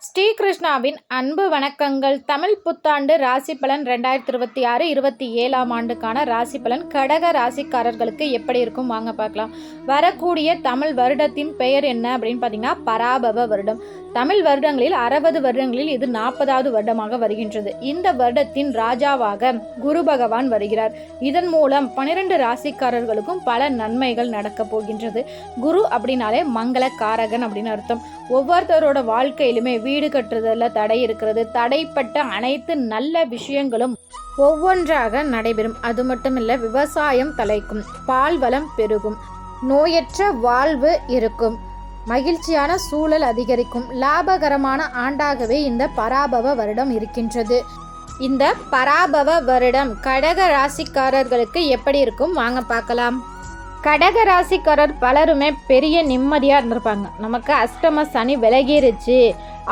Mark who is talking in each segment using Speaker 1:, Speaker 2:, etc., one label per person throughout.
Speaker 1: ஸ்ரீகிருஷ்ணாவின் அன்பு வணக்கங்கள். தமிழ் புத்தாண்டு ராசி பலன் 2026 27ஆம் ஆண்டுக்கான ராசி பலன் கடக ராசிக்காரர்களுக்கு எப்படி இருக்கும் வாங்க பார்க்கலாம். வரக்கூடிய தமிழ் வருடத்தின் பெயர் என்ன அப்படின்னு பார்த்தீங்கன்னா பராபவ வருடம். தமிழ் வருடங்களில் 60 வருடங்களில் இது 40வது வருடமாக வருகின்றது. இந்த வருடத்தின் ராஜாவாக குரு பகவான் வருகிறார். இதன் மூலம் 12 ராசிக்காரர்களுக்கும் பல நன்மைகள் நடக்க போகின்றது. குரு அப்படின்னாலே மங்கள காரகன் அப்படின்னு அர்த்தம். ஒவ்வொருத்தரோட வாழ்க்கையிலுமே வீடு கட்டுறதுல தடை இருக்கிறது. தடைப்பட்ட அனைத்து நல்ல விஷயங்களும் ஒவ்வொன்றாக நடைபெறும். அது மட்டும் இல்லை, விவசாயம் தலைக்கும், பால் வளம் பெருகும், நோயற்ற வாழ்வு இருக்கும், மகிழ்ச்சியான சூழல் அதிகரிக்கும், லாபகரமான ஆண்டாகவே இந்த பராபவ வருடம் இருக்கின்றது. இந்த பராபவ வருடம் கடக ராசிக்காரர்களுக்கு எப்படி இருக்கும் வாங்க பார்க்கலாம். கடக ராசிக்காரர் பலருமே பெரிய நிம்மதியாக இருந்திருப்பாங்க. நமக்கு அஷ்டம சனி விலகிருச்சு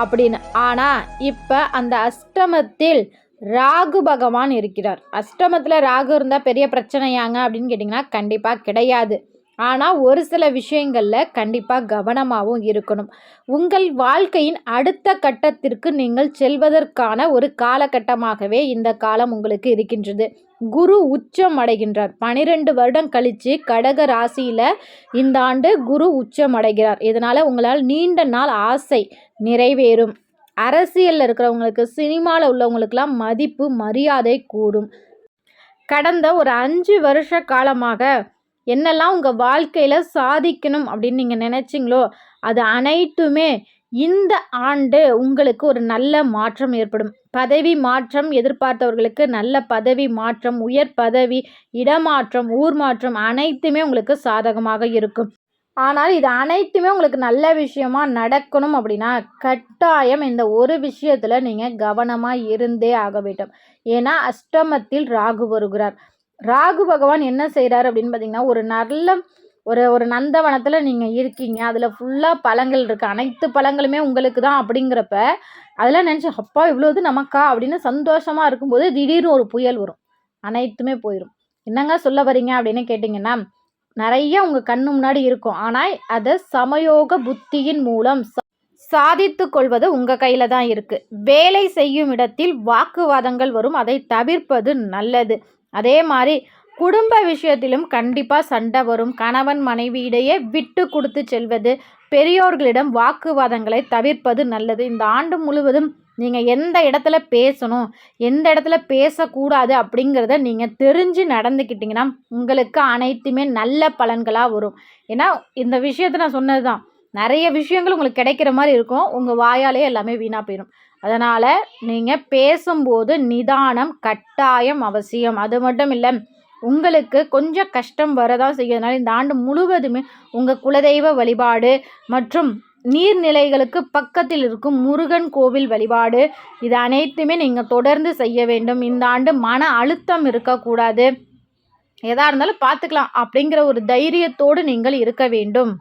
Speaker 1: அப்படின்னு. ஆனால் இப்போ அந்த அஷ்டமத்தில் ராகு பகவான் இருக்கிறார். அஷ்டமத்தில் ராகு இருந்தால் பெரிய பிரச்சனையாங்க அப்படின்னு கேட்டிங்கன்னா கண்டிப்பாக கிடையாது. ஆனால் ஒரு சில விஷயங்களில் கண்டிப்பாக கவனமாகவும் இருக்கணும். உங்கள் வாழ்க்கையின் அடுத்த கட்டத்திற்கு நீங்கள் செல்வதற்கான ஒரு காலகட்டமாகவே இந்த காலம் உங்களுக்கு இருக்கின்றது. குரு உச்சம் அடைகின்றார். 12 வருடம் கழித்து கடக ராசியில் இந்த ஆண்டு குரு உச்சம் அடைகிறார். இதனால் உங்களால் நீண்ட நாள் ஆசை நிறைவேறும். அரசியலில் இருக்கிறவங்களுக்கு, சினிமாவில் உள்ளவங்களுக்கெல்லாம் மதிப்பு மரியாதை கூடும். கடந்த ஒரு 5 வருஷ காலமாக என்னெல்லாம் உங்கள் வாழ்க்கையில் சாதிக்கணும் அப்படின்னு நீங்கள் நினச்சிங்களோ அது அனைத்துமே இந்த ஆண்டு உங்களுக்கு ஒரு நல்ல மாற்றம் ஏற்படும். பதவி மாற்றம் எதிர்பார்த்தவர்களுக்கு நல்ல பதவி மாற்றம், உயர் பதவி, இடமாற்றம், ஊர் மாற்றம் அனைத்துமே உங்களுக்கு சாதகமாக இருக்கும். ஆனால் இது அனைத்துமே உங்களுக்கு நல்ல விஷயமா நடக்கணும் அப்படின்னா கட்டாயம் இந்த ஒரு விஷயத்தில் நீங்கள் கவனமாக இருந்தே ஆக வேண்டும். ஏன்னா அஷ்டமத்தில் ராகு வருகிறார். ராகு பகவான் என்ன செய்கிறார் அப்படின்னு பார்த்தீங்கன்னா, ஒரு நல்ல ஒரு நந்தவனத்தில் நீங்கள் இருக்கீங்க. அதில் ஃபுல்லாக பழங்கள் இருக்குது. அனைத்து பழங்களுமே உங்களுக்கு தான் அப்படிங்கிறப்ப அதெல்லாம் நினச்சி அப்பா இவ்வளோது நமக்கா அப்படின்னு சந்தோஷமாக இருக்கும்போது திடீர்னு ஒரு புயல் வரும். அனைத்துமே போயிடும். என்னங்க சொல்ல வரீங்க அப்படின்னு கேட்டிங்கன்னா, நிறைய உங்கள் கண்ணு முன்னாடி இருக்கும். ஆனால் அதை சமயோக புத்தியின் மூலம் சாதித்து கொள்வது உங்கள் கையில் தான் இருக்குது. வேலை செய்யும் இடத்தில் வாக்குவாதங்கள் வரும். அதை தவிர்ப்பது நல்லது. அதே மாதிரி குடும்ப விஷயத்திலும் கண்டிப்பாக சண்டை வரும். கணவன் மனைவியிடையே விட்டு கொடுத்து செல்வது, பெரியோர்களிடம் வாக்குவாதங்களை தவிர்ப்பது நல்லது. இந்த ஆண்டு முழுவதும் நீங்கள் எந்த இடத்துல பேசணும், எந்த இடத்துல பேசக்கூடாது அப்படிங்கிறத நீங்கள் தெரிஞ்சு நடந்துக்கிட்டிங்கன்னா உங்களுக்கு அனைத்துமே நல்ல பலன்களாக வரும். ஏன்னா இந்த விஷயத்தை நான் சொன்னது தான், நிறைய விஷயங்கள் உங்களுக்கு கிடைக்கிற மாதிரி இருக்கும். உங்கள் வாயாலே எல்லாமே வீணாக போயிடும். அதனால் நீங்கள் பேசும்போது நிதானம் கட்டாயம் அவசியம். அது மட்டும் இல்லை, உங்களுக்கு கொஞ்சம் கஷ்டம் வரதான் செய்யறதுனால இந்த ஆண்டு முழுவதுமே உங்கள் குலதெய்வ வழிபாடு மற்றும் நீர்நிலைகளுக்கு பக்கத்தில் இருக்கும் முருகன் கோவில் வழிபாடு இது அனைத்துமே நீங்கள் தொடர்ந்து செய்ய வேண்டும். இந்த ஆண்டு மன அழுத்தம் இருக்கக்கூடாது. எதாக இருந்தாலும் பார்த்துக்கலாம் அப்படிங்கிற ஒரு தைரியத்தோடு நீங்கள் இருக்க வேண்டும்.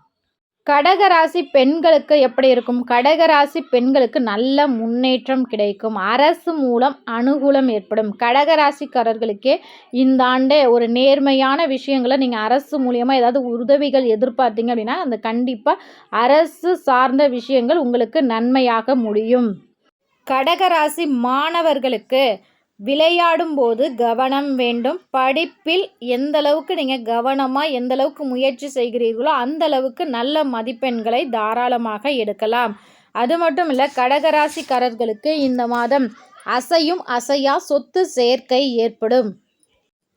Speaker 1: கடகராசி பெண்களுக்கு எப்படி இருக்கும்? கடகராசி பெண்களுக்கு நல்ல முன்னேற்றம் கிடைக்கும். அரசு மூலம் அனுகூலம் ஏற்படும். கடகராசிக்காரர்களுக்கே இந்த ஆண்டே ஒரு நேர்மையான விஷயங்களை நீங்கள் அரசு மூலியமாக ஏதாவது உதவிகள் எதிர்பார்த்தீங்க அப்படின்னா அந்த கண்டிப்பாக அரசு சார்ந்த விஷயங்கள் உங்களுக்கு நன்மையாக முடியும். கடகராசி மாணவர்களுக்கு விளையாடும் போது கவனம் வேண்டும். படிப்பில் எந்த அளவுக்கு நீங்கள் கவனமாக எந்த அளவுக்கு முயற்சி செய்கிறீர்களோ அந்த அளவுக்கு நல்ல மதிப்பெண்களை தாராளமாக எடுக்கலாம். அது மட்டும் இல்லை, கடகராசிக்காரர்களுக்கு இந்த மாதம் அசையும் அசையா சொத்து சேர்க்கை ஏற்படும்.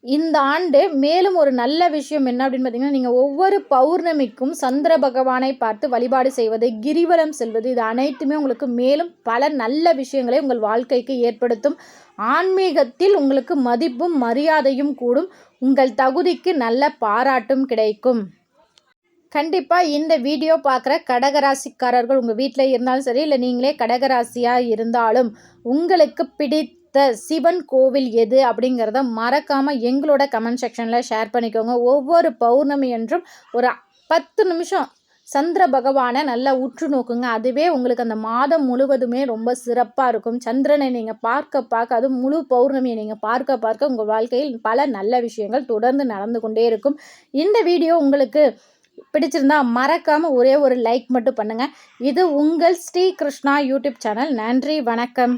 Speaker 1: இந்த ஆண்டு மேலும் ஒரு நல்ல விஷயம் என்ன அப்படின்னு பார்த்தீங்கன்னா, நீங்கள் ஒவ்வொரு பௌர்ணமிக்கும் சந்திர பகவானை பார்த்து வழிபாடு செய்வது, கிரிவலம் செல்வது இது அனைத்துமே உங்களுக்கு மேலும் பல நல்ல விஷயங்களை உங்கள் வாழ்க்கைக்கு ஏற்படுத்தும். ஆன்மீகத்தில் உங்களுக்கு மதிப்பும் மரியாதையும் கூடும். உங்கள் தகுதிக்கு நல்ல பாராட்டும் கிடைக்கும். கண்டிப்பாக இந்த வீடியோ பார்க்குற கடகராசிக்காரர்கள் உங்கள் வீட்டில் இருந்தாலும் சரி, இல்லை நீங்களே கடகராசியாக இருந்தாலும் உங்களுக்கு பிடித்த சிவன் கோவில் எது அப்படிங்கிறத மறக்காமல் எங்களோட கமெண்ட் செக்ஷனில் ஷேர் பண்ணிக்கோங்க. ஒவ்வொரு பௌர்ணமி என்றும் ஒரு 10 நிமிஷம் சந்திர பகவானை நல்லா உற்று நோக்குங்க. அதுவே உங்களுக்கு அந்த மாதம் முழுவதுமே ரொம்ப சிறப்பாக இருக்கும். சந்திரனை நீங்கள் பார்க்க அது முழு பௌர்ணமியை நீங்கள் பார்க்க உங்கள் வாழ்க்கையில் பல நல்ல விஷயங்கள் தொடர்ந்து நடந்து கொண்டே இருக்கும். இந்த வீடியோ உங்களுக்கு பிடிச்சிருந்தா மறக்காமல் ஒரே ஒரு லைக் மட்டும் பண்ணுங்கள். இது உங்கள் ஸ்ரீ கிருஷ்ணா யூடியூப் சேனல். நன்றி, வணக்கம்.